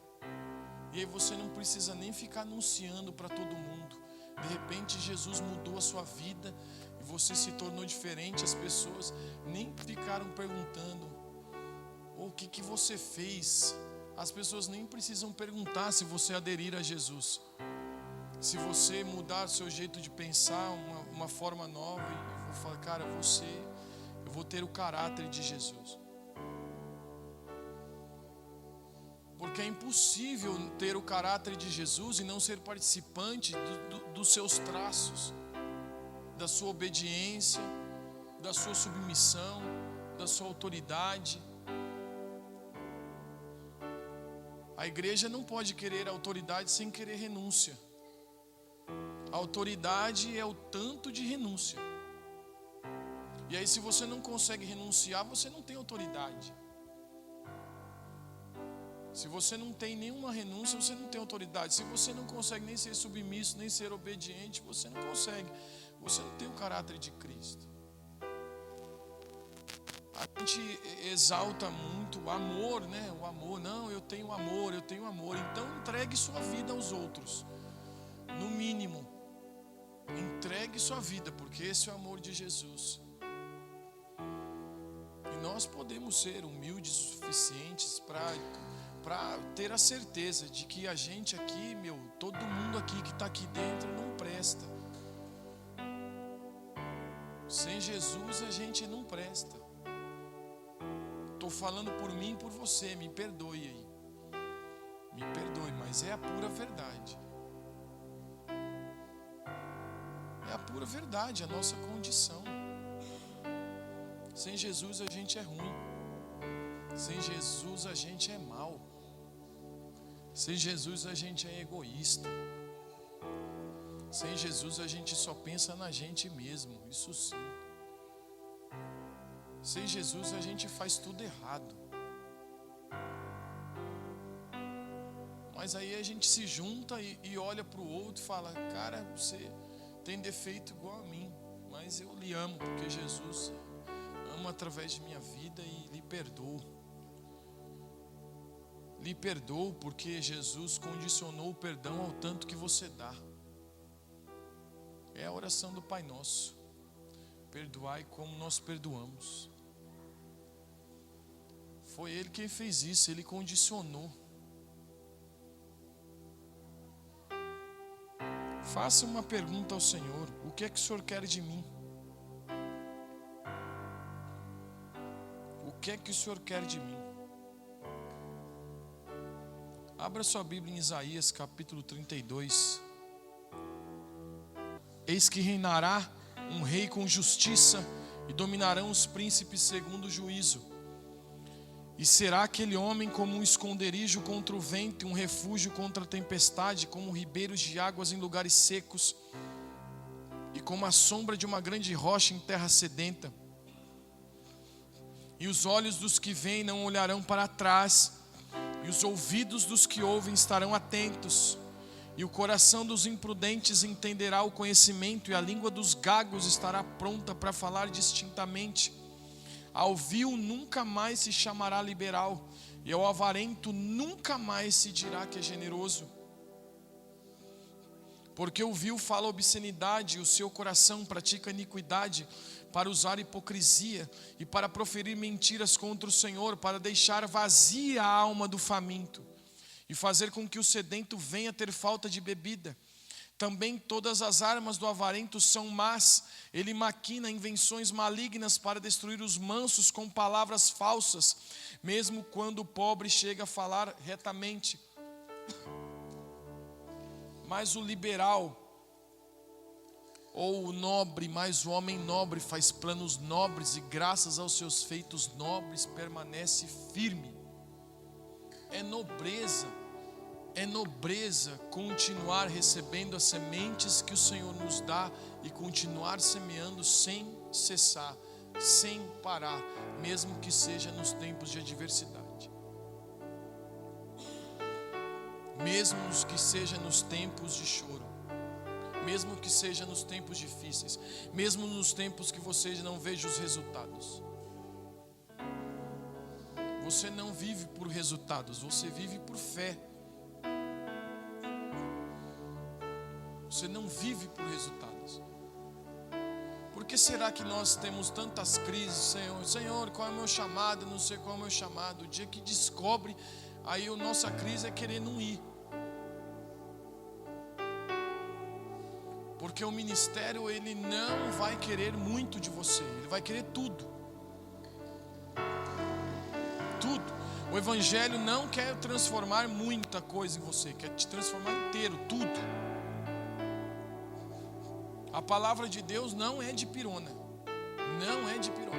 E aí você não precisa nem ficar anunciando para todo mundo. De repente Jesus mudou a sua vida e você se tornou diferente. As pessoas nem ficaram perguntando o que você fez. As pessoas nem precisam perguntar se você aderir a Jesus. Se você mudar seu jeito de pensar, uma forma nova, e vou falar: cara, eu vou ter o caráter de Jesus. Porque é impossível ter o caráter de Jesus e não ser participante dos seus traços, da sua obediência, da sua submissão, da sua autoridade. A igreja não pode querer autoridade sem querer renúncia. A autoridade é o tanto de renúncia. E aí, se você não consegue renunciar, você não tem autoridade. Se você não tem nenhuma renúncia, você não tem autoridade. Se você não consegue nem ser submisso, nem ser obediente, você não consegue. Você não tem o caráter de Cristo. A gente exalta muito o amor, né? O amor, não, eu tenho amor. Então entregue sua vida aos outros. No mínimo, entregue sua vida, porque esse é o amor de Jesus. E nós podemos ser humildes o suficientes para ter a certeza de que a gente aqui, todo mundo aqui que está aqui dentro não presta. Sem Jesus a gente não presta. Estou falando por mim e por você, me perdoe aí. Me perdoe, mas é a pura verdade. É a pura verdade, a nossa condição. Sem Jesus a gente é ruim. Sem Jesus a gente é mau. Sem Jesus a gente é egoísta. Sem Jesus a gente só pensa na gente mesmo, isso sim. Sem Jesus a gente faz tudo errado. Mas aí a gente se junta e olha para o outro e fala: cara, você tem defeito igual a mim, mas eu lhe amo porque Jesus ama através de minha vida e lhe perdoo. Lhe perdoo porque Jesus condicionou o perdão ao tanto que você dá. É a oração do Pai Nosso. Perdoai como nós perdoamos. Foi Ele quem fez isso, Ele condicionou. Faça uma pergunta ao Senhor: o que é que o Senhor quer de mim? O que é que o Senhor quer de mim? Abra sua Bíblia em Isaías capítulo 32. Eis que reinará um rei com justiça, e dominarão os príncipes segundo o juízo. E será aquele homem como um esconderijo contra o vento, e um refúgio contra a tempestade, como ribeiros de águas em lugares secos, e como a sombra de uma grande rocha em terra sedenta. E os olhos dos que veem não olharão para trás, e os ouvidos dos que ouvem estarão atentos, e o coração dos imprudentes entenderá o conhecimento, e a língua dos gagos estará pronta para falar distintamente. Ao vil nunca mais se chamará liberal, e ao avarento nunca mais se dirá que é generoso. Porque o vil fala obscenidade, e o seu coração pratica iniquidade, para usar hipocrisia e para proferir mentiras contra o Senhor, para deixar vazia a alma do faminto e fazer com que o sedento venha ter falta de bebida. Também todas as armas do avarento são más. Ele maquina invenções malignas para destruir os mansos com palavras falsas, mesmo quando o pobre chega a falar retamente. Mas o liberal, ou o nobre, mas o homem nobre faz planos nobres, e graças aos seus feitos nobres permanece firme. É nobreza continuar recebendo as sementes que o Senhor nos dá e continuar semeando sem cessar, sem parar, mesmo que seja nos tempos de adversidade, mesmo que seja nos tempos de choro, mesmo que seja nos tempos difíceis, mesmo nos tempos que você não veja os resultados. Você não vive por resultados, você vive por fé. Você não vive por resultados. Por que será que nós temos tantas crises? Senhor, qual é o meu chamado? Não sei qual é o meu chamado. O dia que descobre, aí a nossa crise é querer não ir. Porque o ministério, ele não vai querer muito de você, ele vai querer tudo. Tudo. O evangelho não quer transformar muita coisa em você, quer te transformar inteiro, tudo. A palavra de Deus não é de pirona. Não é de pirona.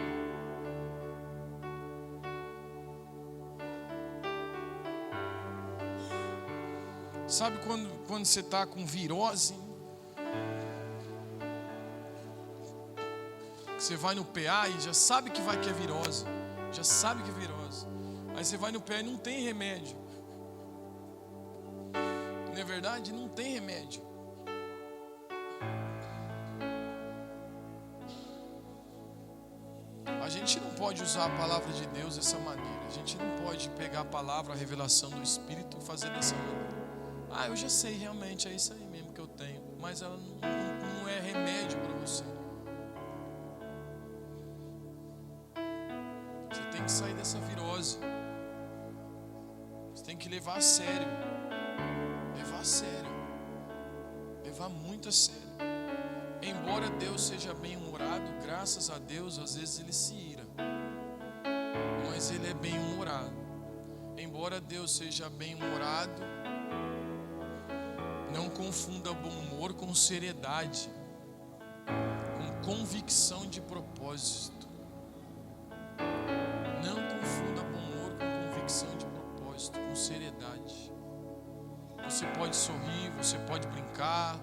Sabe quando você está com virose? Você vai no PA e já sabe que é virose. Já sabe que é virose. Aí você vai no PA e não tem remédio. Não é verdade? Não tem remédio. A gente não pode usar a palavra de Deus dessa maneira. A gente não pode pegar a palavra, a revelação do Espírito e fazer dessa maneira. Eu já sei, realmente, é isso aí mesmo que eu tenho. Mas ela não é remédio para você. Você tem que sair dessa virose. Você tem que levar a sério. Levar a sério. Levar muito a sério. Embora Deus seja bem-humorado, graças a Deus, às vezes Ele se ira. Mas Ele é bem-humorado. Embora Deus seja bem-humorado, não confunda bom humor com seriedade, com convicção de propósito. Não confunda bom humor com convicção de propósito, com seriedade. Você pode sorrir, você pode brincar,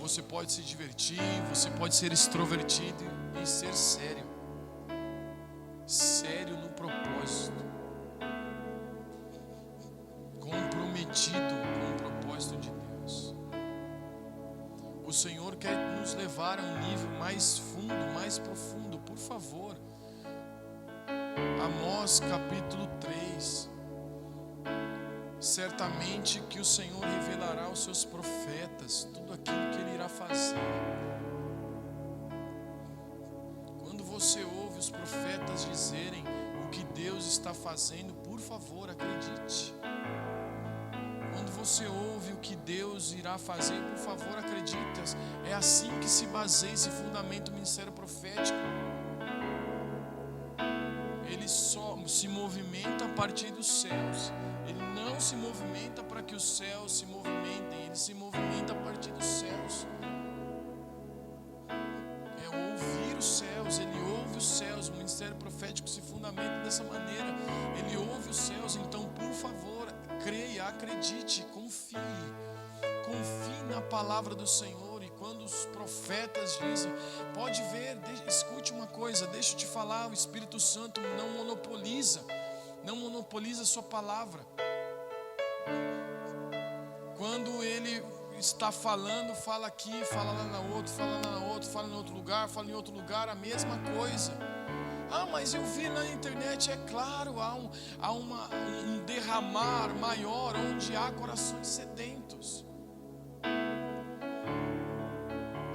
Você pode se divertir, você pode ser extrovertido e ser sério. Sério no propósito. Comprometido com o propósito de Deus. O Senhor quer nos levar a um nível mais fundo, mais profundo. Por favor. Amós capítulo 3. Certamente que o Senhor revelará aos seus profetas tudo aquilo que Ele irá fazer. Quando você ouve os profetas dizerem o que Deus está fazendo, por favor, acredite. Quando você ouve o que Deus irá fazer, por favor, acredite. É assim que se baseia e se fundamenta o ministério profético. Ele só se movimenta a partir dos céus. Ele não se movimenta para que os céus se movimentem. Ele se movimenta a partir dos céus. É ouvir os céus. Ele ouve os céus. O ministério profético se fundamenta dessa maneira. Ele ouve os céus. Então, por favor, creia, acredite, confie. Confie na palavra do Senhor. E quando os profetas dizem, pode ver, escute uma coisa, deixa eu te falar, o Espírito Santo não monopoliza a sua palavra. Quando Ele está falando, fala aqui, fala lá na outra, fala lá na outra, fala em outro lugar, fala em outro lugar, a mesma coisa. Ah, mas eu vi na internet, é claro, há um derramar maior onde há corações sedentos.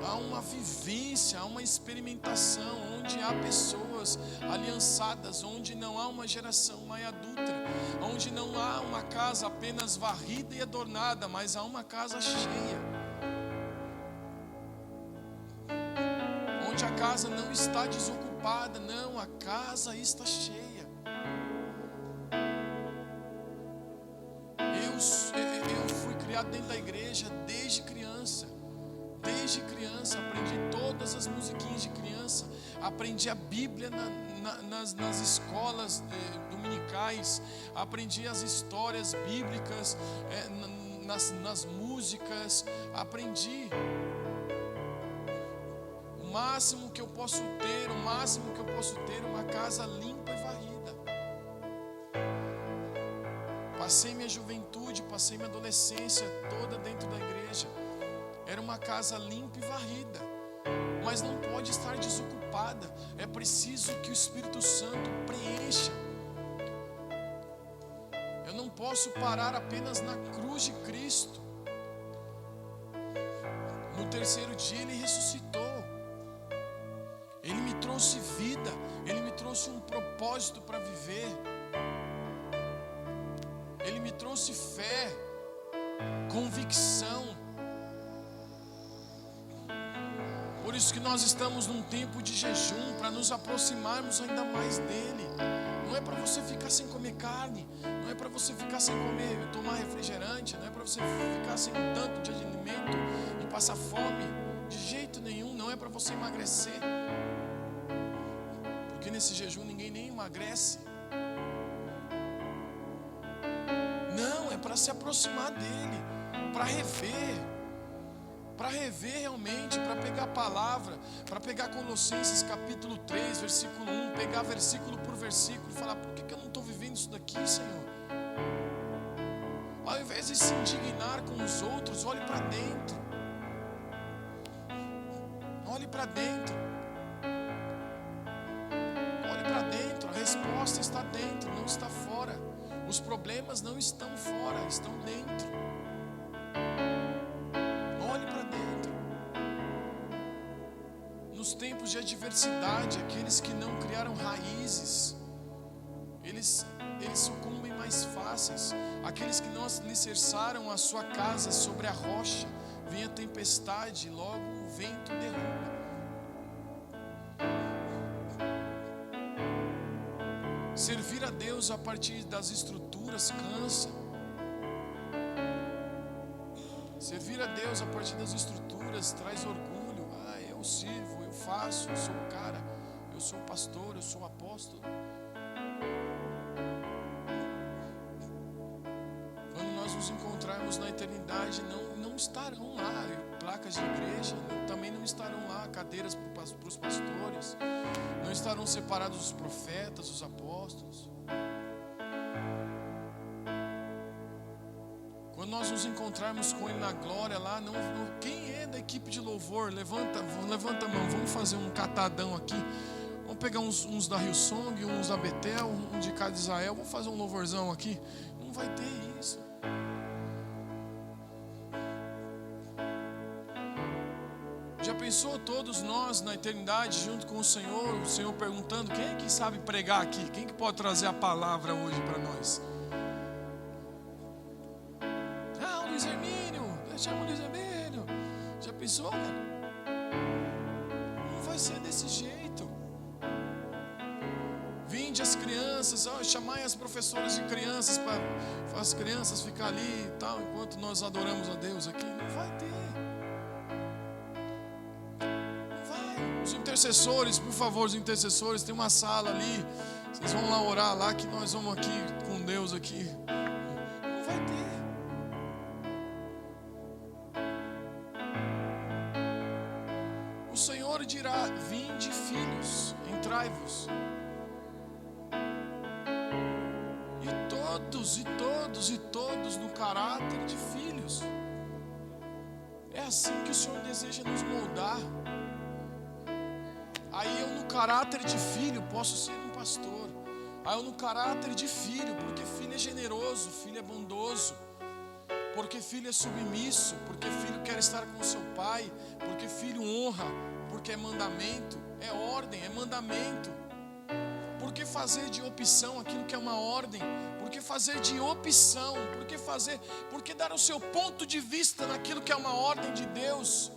Há uma vivência, há uma experimentação, onde há pessoas aliançadas, onde não há uma geração mais adúltera, onde não há uma casa apenas varrida e adornada, mas há uma casa cheia, onde a casa não está desocupada, não, a casa está cheia. Eu fui criado dentro da igreja desde criança. Desde criança, aprendi todas as musiquinhas de criança, aprendi a Bíblia nas escolas dominicais, aprendi as histórias bíblicas nas músicas, aprendi. O máximo que eu posso ter, uma casa limpa e varrida. Passei minha juventude, passei minha adolescência toda dentro da igreja. Era uma casa limpa e varrida, mas não pode estar desocupada. É preciso que o Espírito Santo preencha. Eu não posso parar apenas na cruz de Cristo. No terceiro dia Ele ressuscitou. Ele me trouxe vida. Ele me trouxe um propósito para viver. Ele me trouxe fé, convicção. Por isso que nós estamos num tempo de jejum, para nos aproximarmos ainda mais dele. Não é para você ficar sem comer carne, não é para você ficar sem tomar refrigerante, não é para você ficar sem tanto de alimento e passar fome, de jeito nenhum. Não é para você emagrecer, porque nesse jejum ninguém nem emagrece. Não, é para se aproximar dele, para rever realmente, para pegar a palavra, para pegar Colossenses capítulo 3, versículo 1, pegar versículo por versículo e falar, por que eu não estou vivendo isso daqui, Senhor? Ao invés de se indignar com os outros, olhe para dentro. Olhe para dentro. Olhe para dentro, a resposta está dentro, não está fora. Os problemas não estão fora, estão dentro. Nos tempos de adversidade, aqueles que não criaram raízes, eles sucumbem mais fáceis. Aqueles que não alicerçaram a sua casa sobre a rocha, vem a tempestade, logo o vento derruba. Servir a Deus a partir das estruturas cansa. Servir a Deus a partir das estruturas traz orgulho. Eu sirvo, eu faço, eu sou o cara, eu sou o pastor, eu sou o apóstolo. Quando nós nos encontrarmos encontrarmos na eternidade não estarão lá. Placas de igreja também não estarão lá. Cadeiras para os pastores. Não estarão separados os profetas, os apóstolos. Quando nós nos encontrarmos com Ele na glória lá, quem é da equipe de louvor? Levanta a mão, vamos fazer um catadão aqui. Vamos pegar uns da Hillsong, uns da Betel, um de cada Israel. Vamos fazer um louvorzão aqui. Não vai ter isso. Já pensou todos nós na eternidade junto com o Senhor perguntando: quem é que sabe pregar aqui? Quem que pode trazer a palavra hoje para nós? Luiz Hermínio, eu chamo Luiz Hermínio. Já pensou, cara? Não vai ser desse jeito. Vinde as crianças, chamai as professoras de crianças para as crianças ficar ali e tal, enquanto nós adoramos a Deus aqui. Não vai ter. Não vai. Os intercessores, por favor, os intercessores, tem uma sala ali. Vocês vão lá orar lá, que nós vamos aqui com Deus aqui. Não vai ter. O Senhor dirá: vinde, filhos, entrai-vos. E todos no caráter de filhos. É assim que o Senhor deseja nos moldar. Aí eu, no caráter de filho, posso ser um pastor. Aí eu, no caráter de filho, porque filho é generoso, filho é bondoso, porque filho é submisso, porque filho quer estar com seu pai, porque filho honra, porque é mandamento, é ordem, é mandamento. Por que fazer de opção aquilo que é uma ordem? Por que fazer de opção? Por que dar o seu ponto de vista naquilo que é uma ordem de Deus?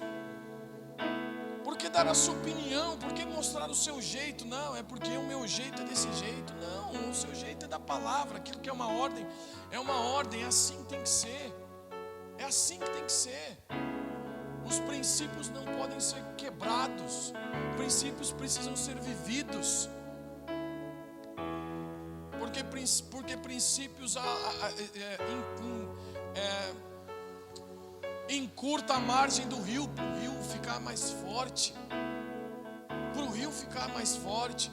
Por que dar a sua opinião? Por que mostrar o seu jeito? Não, é porque o meu jeito é desse jeito. Não, o seu jeito é da palavra. Aquilo que é uma ordem, é assim que tem que ser. É assim que tem que ser. Os princípios não podem ser quebrados. Princípios precisam ser vividos. Porque princípios encurta a margem do rio, para o rio ficar mais forte.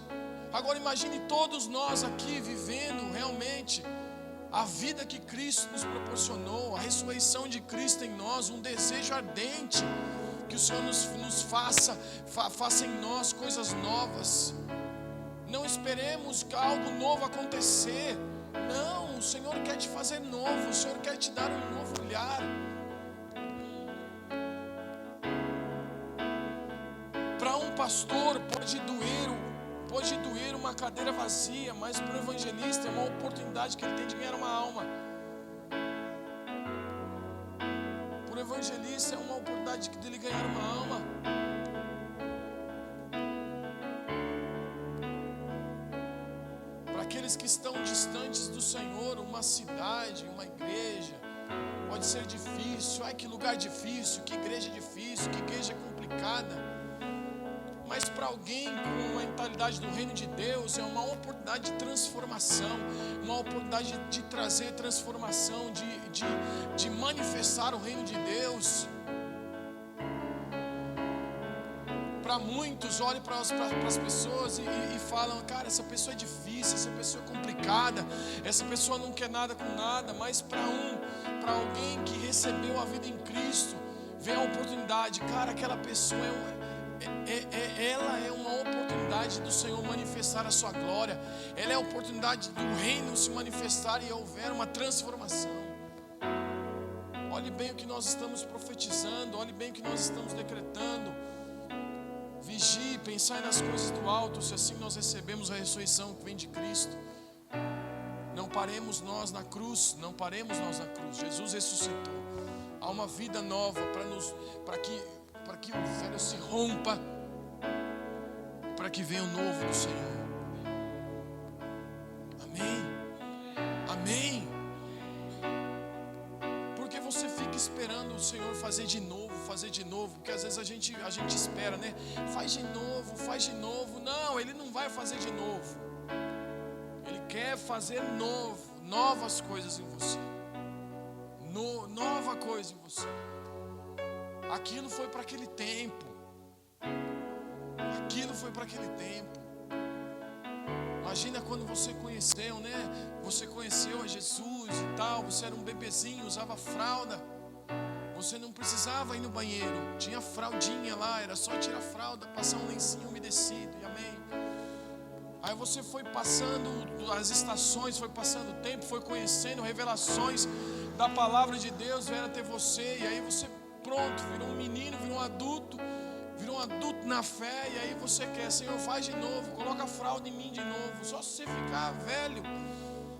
Agora imagine todos nós aqui vivendo realmente a vida que Cristo nos proporcionou, a ressurreição de Cristo em nós, um desejo ardente que o Senhor nos faça em nós coisas novas. Não esperemos algo novo acontecer. Não, o Senhor quer te fazer novo. O Senhor quer te dar um novo olhar. Para um pastor pode doer uma cadeira vazia, mas para o evangelista é uma oportunidade que ele tem de ganhar uma alma. Para o evangelista é uma oportunidade dele ganhar uma alma. Aqueles que estão distantes do Senhor, uma cidade, uma igreja, pode ser difícil. Ai, que lugar difícil, que igreja difícil, que igreja complicada. Mas para alguém com a mentalidade do reino de Deus, é uma oportunidade de transformação, uma oportunidade de trazer transformação, de manifestar o reino de Deus. Para muitos, olhem para as pessoas e falam: cara, essa pessoa é difícil, essa pessoa é complicada, essa pessoa não quer nada com nada. Mas para alguém que recebeu a vida em Cristo, vê a oportunidade. Cara, aquela pessoa ela é uma oportunidade do Senhor manifestar a sua glória. Ela é a oportunidade do reino se manifestar e houver uma transformação. Olhe bem o que nós estamos profetizando, olhe bem o que nós estamos decretando. Vigie, pensai nas coisas do alto, se assim nós recebemos a ressurreição que vem de Cristo. Não paremos nós na cruz. Jesus ressuscitou. Há uma vida nova para que o velho se rompa, para que venha o novo do Senhor. Amém. Porque você fica esperando o Senhor fazer de novo, porque às vezes a gente espera, né? Faz de novo. Não, Ele não vai fazer de novo. Ele quer fazer novas coisas em você. nova coisa em você. Aquilo foi para aquele tempo. Aquilo foi para aquele tempo. Imagina quando você conheceu, né? Você conheceu a Jesus e tal. Você era um bebezinho, usava fralda. Você não precisava ir no banheiro. Tinha fraldinha lá, era só tirar a fralda, passar um lencinho umedecido, e amém. Aí você foi passando as estações, foi passando o tempo, foi conhecendo revelações da palavra de Deus, vieram até você, e aí você, pronto, virou um menino, virou um adulto na fé, e aí você quer, Senhor, faz de novo, coloca a fralda em mim de novo, só se você ficar velho,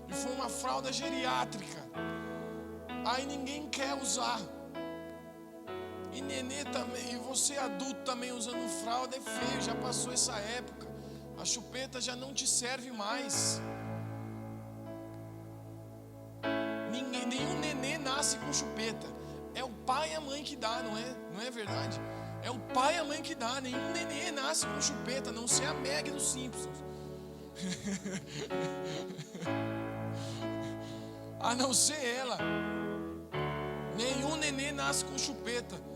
e for uma fralda geriátrica, aí ninguém quer usar. E nenê também, e você adulto também usando fralda, é feio, já passou essa época. A chupeta já não te serve mais. Nenhum nenê nasce com chupeta. É o pai e a mãe que dá, não é verdade? É o pai e a mãe que dá. Nenhum nenê nasce com chupeta, a não ser a Meg dos Simpsons. A não ser ela. Nenhum nenê nasce com chupeta.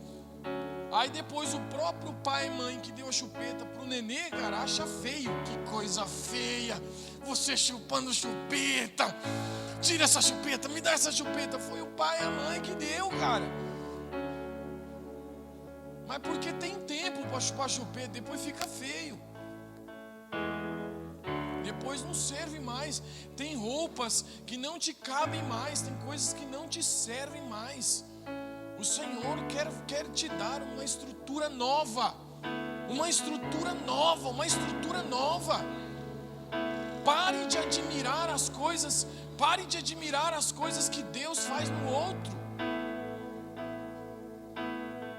Aí depois o próprio pai e mãe que deu a chupeta pro nenê, cara, acha feio. Que coisa feia, você chupando chupeta. Tira essa chupeta, me dá essa chupeta. Foi o pai e a mãe que deu, cara. Mas porque tem tempo para chupar chupeta, depois fica feio. Depois não serve mais. Tem roupas que não te cabem mais, tem coisas que não te servem mais. O Senhor quer te dar uma estrutura nova. Uma estrutura nova, uma estrutura nova. Pare de admirar as coisas. Pare de admirar as coisas que Deus faz no outro.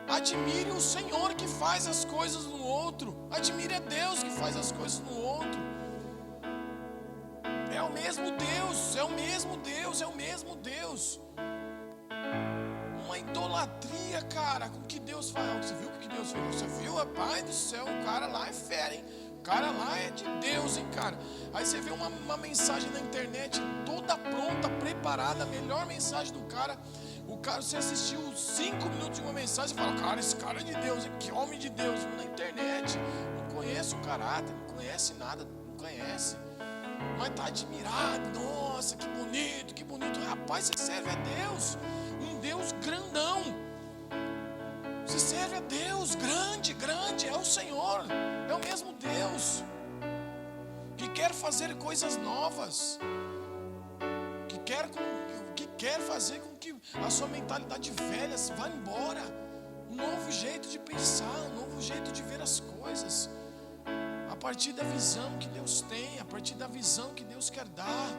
Admire o Senhor que faz as coisas no outro. Admire a Deus que faz as coisas no outro. É o mesmo Deus, é o mesmo Deus, é o mesmo Deus. Uma idolatria, cara, com o que Deus faz. Você viu o que Deus fez? Você viu? Pai do céu, o cara lá é fera, hein? O cara lá é de Deus, hein, cara? Aí você vê uma mensagem na internet toda pronta, preparada, a melhor mensagem do cara. O cara, você assistiu 5 minutos de uma mensagem e fala, cara, esse cara é de Deus, hein? Que homem de Deus. Na internet, não conhece o caráter, não conhece nada, não conhece. Mas está admirado, nossa, que bonito, que bonito. Rapaz, você serve a Deus, um Deus grandão. Você serve a Deus, grande, grande, é o Senhor, é o mesmo Deus, que quer fazer coisas novas, que quer fazer com que a sua mentalidade velha vá embora. Um novo jeito de pensar, um novo jeito de ver as coisas. A partir da visão que Deus tem, a partir da visão que Deus quer dar.